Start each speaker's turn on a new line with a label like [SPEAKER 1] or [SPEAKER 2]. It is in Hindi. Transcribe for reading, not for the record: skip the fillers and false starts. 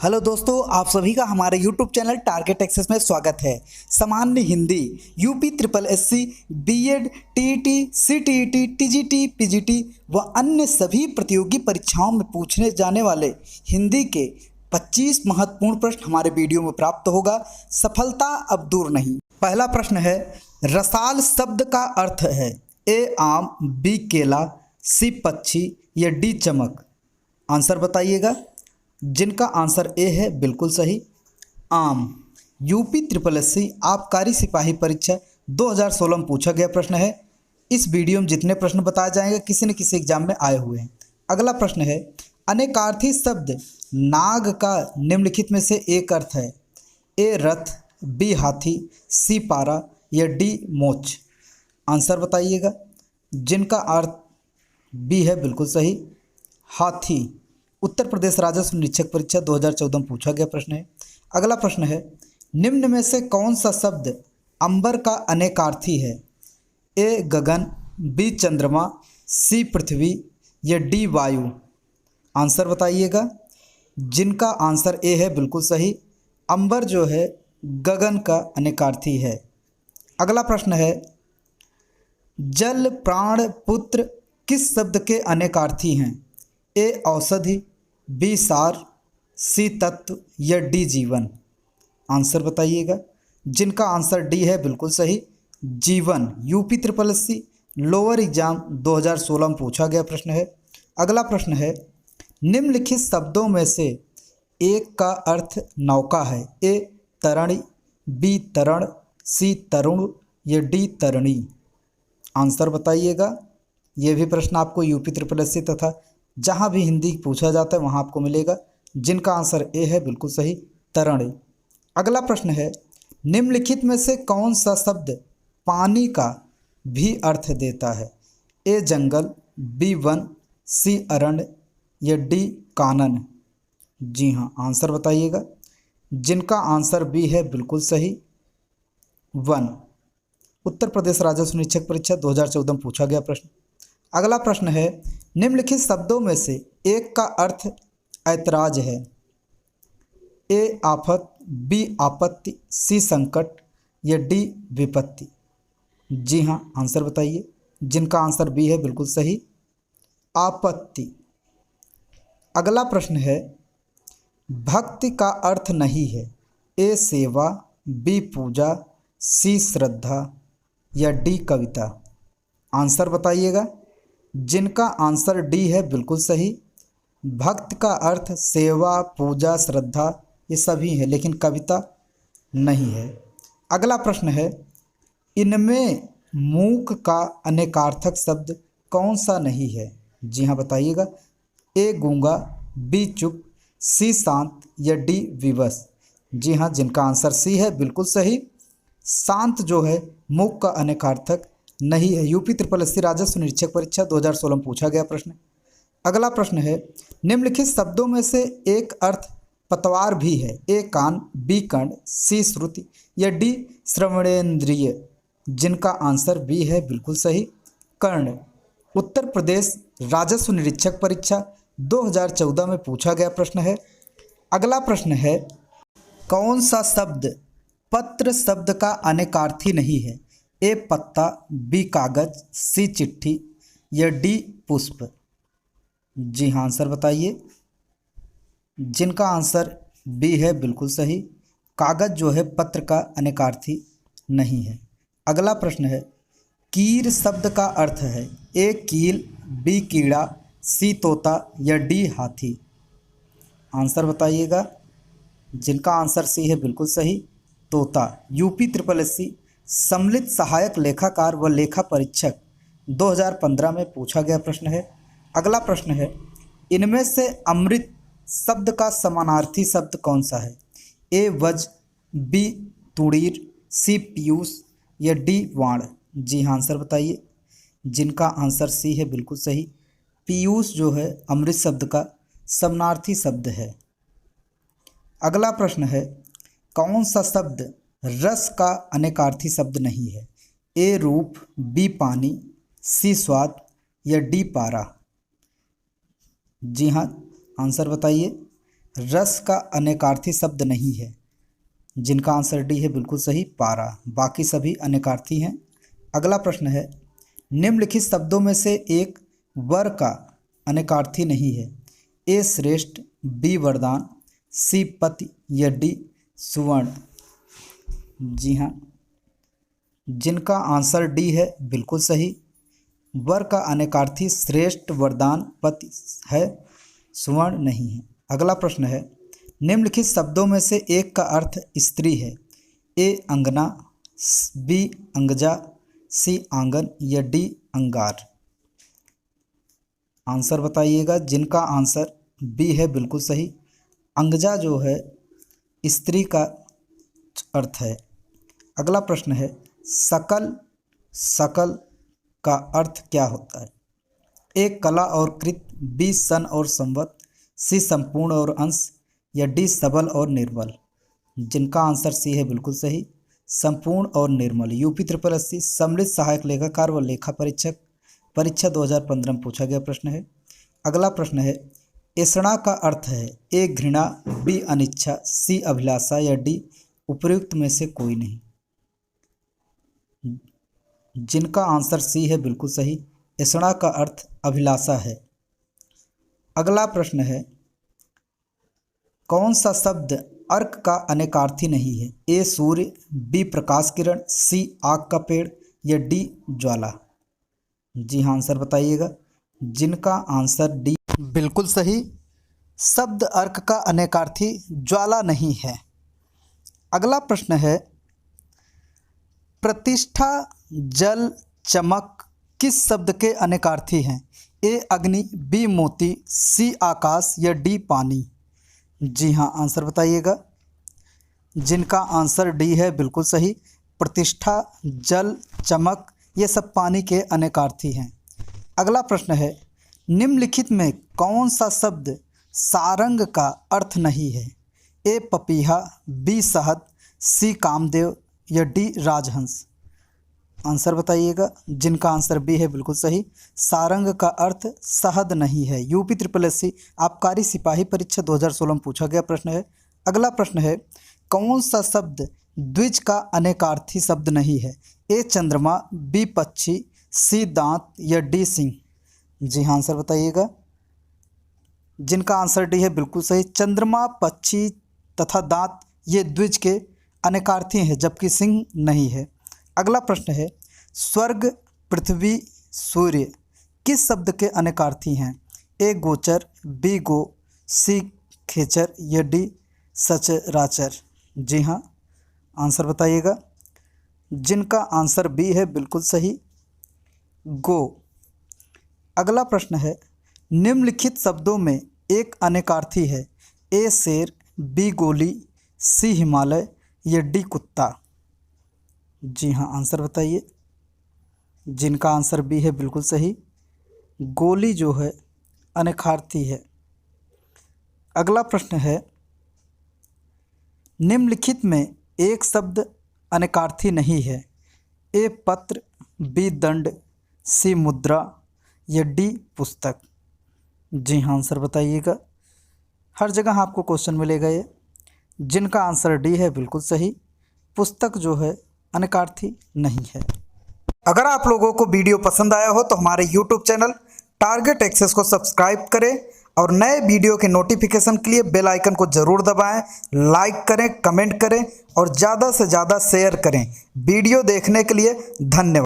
[SPEAKER 1] हेलो दोस्तों, आप सभी का हमारे YouTube चैनल टारगेट एक्सेस में स्वागत है। सामान्य Hindi, UP triple SC, BEd, TET, CTET, TGT, PGT व अन्य सभी प्रतियोगी परीक्षाओं में पूछने जाने वाले हिंदी के 25 महत्वपूर्ण प्रश्न हमारे वीडियो में प्राप्त होगा। सफलता अब दूर नहीं। पहला प्रश्न है, रसाल शब्द का अर्थ है ए आम, बी केला, सी पक्षी या डी चमक। आंसर बताइएगा, जिनका आंसर ए है बिल्कुल सही, आम। यूपी ट्रिपल एससी आबकारी सिपाही परीक्षा 2016 में पूछा गया प्रश्न है। इस वीडियो में जितने प्रश्न बताए जाएंगे किसी न किसी एग्जाम में आए हुए हैं। अगला प्रश्न है, अनेकार्थी शब्द नाग का निम्नलिखित में से एक अर्थ है ए रथ, बी हाथी, सी पारा या डी मोच। आंसर बताइएगा, जिनका अर्थ बी है बिल्कुल सही, हाथी। उत्तर प्रदेश राजस्व निरीक्षक परीक्षा 2014 में पूछा गया प्रश्न है। अगला प्रश्न है, निम्न में से कौन सा शब्द अंबर का अनेकार्थी है ए गगन, बी चंद्रमा, सी पृथ्वी या डी वायु। आंसर बताइएगा, जिनका आंसर ए है बिल्कुल सही, अंबर जो है गगन का अनेकार्थी है। अगला प्रश्न है, जल, प्राण, पुत्र किस शब्द के अनेकार्थी हैं ए औषधि, बी सार, सी तत्व या डी जीवन। आंसर बताइएगा, जिनका आंसर डी है बिल्कुल सही, जीवन। UP triple SC lower exam 2016 में पूछा गया प्रश्न है। अगला प्रश्न है, निम्नलिखित शब्दों में से एक का अर्थ नौका है ए तरणि, बी तरण, सी तरुण या डी तरणी। आंसर बताइएगा, ये भी प्रश्न आपको यूपी ट्रिपल एससी तथा जहाँ भी हिंदी पूछा जाता है वहाँ आपको मिलेगा। जिनका आंसर ए है बिल्कुल सही, तरण। अगला प्रश्न है, निम्नलिखित में से कौन सा शब्द पानी का भी अर्थ देता है ए जंगल, बी वन, सी अरण्य या डी कानन। जी हाँ, आंसर बताइएगा, जिनका आंसर बी है बिल्कुल सही, वन। उत्तर प्रदेश राजस्व निरीक्षक परीक्षा 2014 में पूछा गया प्रश्न। अगला प्रश्न है, निम्नलिखित शब्दों में से एक का अर्थ ऐतराज है ए आफत, बी आपत्ति, सी संकट या डी विपत्ति। जी हाँ, आंसर बताइए, जिनका आंसर बी है बिल्कुल सही, आपत्ति। अगला प्रश्न है, भक्ति का अर्थ नहीं है ए सेवा, बी पूजा, सी श्रद्धा या डी कविता। आंसर बताइएगा, जिनका आंसर डी है बिल्कुल सही, भक्त का अर्थ सेवा, पूजा, श्रद्धा ये सभी है, लेकिन कविता नहीं है। अगला प्रश्न है, इनमें मूक का अनेकार्थक शब्द कौन सा नहीं है। जी हाँ बताइएगा, ए गूंगा, बी चुप, सी शांत या डी विवश। जी हाँ, जिनका आंसर सी है बिल्कुल सही, शांत जो है मूक का अनेकार्थक नहीं है। यूपी ट्रिपल एससी राजस्व निरीक्षक परीक्षा 2016 में पूछा गया प्रश्न। अगला प्रश्न है, निम्नलिखित शब्दों में से एक अर्थ पतवार भी है ए कान, बी कर्ण, सी श्रुति या डी श्रवणेन्द्रिय। जिनका आंसर बी है बिल्कुल सही, कर्ण। उत्तर प्रदेश राजस्व निरीक्षक परीक्षा 2014 में पूछा गया प्रश्न है। अगला प्रश्न है, कौन सा शब्द पत्र शब्द का अनेकार्थी नहीं है ए पत्ता, बी कागज, सी चिट्ठी या डी पुष्प। जी हाँ, आंसर बताइए, जिनका आंसर बी है बिल्कुल सही, कागज जो है पत्र का अनेकार्थी नहीं है। अगला प्रश्न है, कीर शब्द का अर्थ है ए कील, बी कीड़ा, सी तोता या डी हाथी। आंसर बताइएगा, जिनका आंसर सी है बिल्कुल सही, तोता। यूपी ट्रिपल एससी सम्मिलित सहायक लेखाकार व लेखा परीक्षक 2015 में पूछा गया प्रश्न है। अगला प्रश्न है, इनमें से अमृत शब्द का समानार्थी शब्द कौन सा है ए वज, बी तुड़ीर, सी पीयूष या डी वाण। जी हाँ, आंसर बताइए, जिनका आंसर सी है बिल्कुल सही, पीयूष जो है अमृत शब्द का समानार्थी शब्द है। अगला प्रश्न है, कौन सा शब्द रस का अनेकार्थी शब्द नहीं है ए रूप, बी पानी, सी स्वाद या डी पारा। जी हाँ, आंसर बताइए, रस का अनेकार्थी शब्द नहीं है, जिनका आंसर डी है बिल्कुल सही पारा, बाकी सभी अनेकार्थी हैं। अगला प्रश्न है, निम्नलिखित शब्दों में से एक वर का अनेकार्थी नहीं है। ए श्रेष्ठ, बी वरदान, सी पति या डी सुवर्ण। जी हाँ, जिनका आंसर डी है बिल्कुल सही। वर का अनेकार्थी श्रेष्ठ, वरदान, पति है, सुवर्ण नहीं है। अगला प्रश्न है, निम्नलिखित शब्दों में से एक का अर्थ स्त्री है। ए अंगना, बी अंगजा, सी आंगन या डी अंगार। आंसर बताइएगा। जिनका आंसर बी है बिल्कुल सही। अंगजा जो है स्त्री का अर्थ है। अगला प्रश्न है, सकल, सकल का अर्थ क्या होता है। ए कला और कृत, बी सन और संवत, सी संपूर्ण और अंश या डी सबल और निर्मल। जिनका आंसर सी है बिल्कुल सही, संपूर्ण और निर्मल। यूपी SSSC सम्मिलित सहायक लेखाकार व लेखा परीक्षक परीक्षा 2015 में पूछा गया प्रश्न है। अगला प्रश्न है, ऐषणा का अर्थ है। ए घृणा, बी अनिच्छा, सी अभिलाषा या डी उपर्युक्त में से कोई नहीं। जिनका आंसर सी है बिल्कुल सही, ऐषणा का अर्थ अभिलाषा है। अगला प्रश्न है, कौन सा शब्द अर्क का अनेकार्थी नहीं है। ए सूर्य, बी प्रकाश किरण, सी आग का पेड़ या डी ज्वाला। जी हाँ, आंसर बताइएगा। जिनका आंसर डी बिल्कुल सही, शब्द अर्क का अनेकार्थी ज्वाला नहीं है। अगला प्रश्न है, प्रतिष्ठा, जल, चमक किस शब्द के अनेकार्थी हैं। ए अग्नि, बी मोती, सी आकाश या डी पानी। जी हाँ, आंसर बताइएगा। जिनका आंसर डी है बिल्कुल सही, प्रतिष्ठा, जल, चमक ये सब पानी के अनेकार्थी हैं। अगला प्रश्न है, निम्नलिखित में कौन सा शब्द सारंग का अर्थ नहीं है। ए पपीहा, बी शहद, सी कामदेव या डी राजहंस। आंसर बताइएगा। जिनका आंसर बी है बिल्कुल सही, सारंग का अर्थ शहद नहीं है। यूपी SSSC आबकारी सिपाही परीक्षा 2016 में पूछा गया प्रश्न है। अगला प्रश्न है, कौन सा शब्द द्विज का अनेकार्थी शब्द नहीं है। ए चंद्रमा, बी पक्षी, सी दांत या डी सिंह। जी हाँ, आंसर बताइएगा। जिनका आंसर डी है बिल्कुल सही, चंद्रमा, पक्षी तथा दांत ये द्विज के अनेकार्थी हैं, जबकि सिंह नहीं है। अगला प्रश्न है, स्वर्ग, पृथ्वी, सूर्य किस शब्द के अनेकार्थी हैं। ए गोचर, बी गो, सी खेचर या डी सचराचर। जी हाँ, आंसर बताइएगा। जिनका आंसर बी है बिल्कुल सही, गो। अगला प्रश्न है, निम्नलिखित शब्दों में एक अनेकार्थी है। ए शेर, बी गोली, सी हिमालय या डी कुत्ता। जी हाँ, आंसर बताइए। जिनका आंसर बी है बिल्कुल सही, गोली जो है अनेकार्थी है। अगला प्रश्न है, निम्नलिखित में एक शब्द अनेकार्थी नहीं है। ए पत्र, बी दंड, सी मुद्रा या डी पुस्तक। जी हाँ, आंसर बताइएगा। हर जगह आपको क्वेश्चन मिलेगा ये। जिनका आंसर डी है बिल्कुल सही, पुस्तक जो है अनेकार्थी नहीं है। अगर आप लोगों को वीडियो पसंद आया हो तो हमारे YouTube चैनल टारगेट एक्सेस को सब्सक्राइब करें और नए वीडियो के नोटिफिकेशन के लिए बेल आइकन को ज़रूर दबाएं, लाइक करें, कमेंट करें और ज़्यादा से ज़्यादा शेयर करें। वीडियो देखने के लिए धन्यवाद।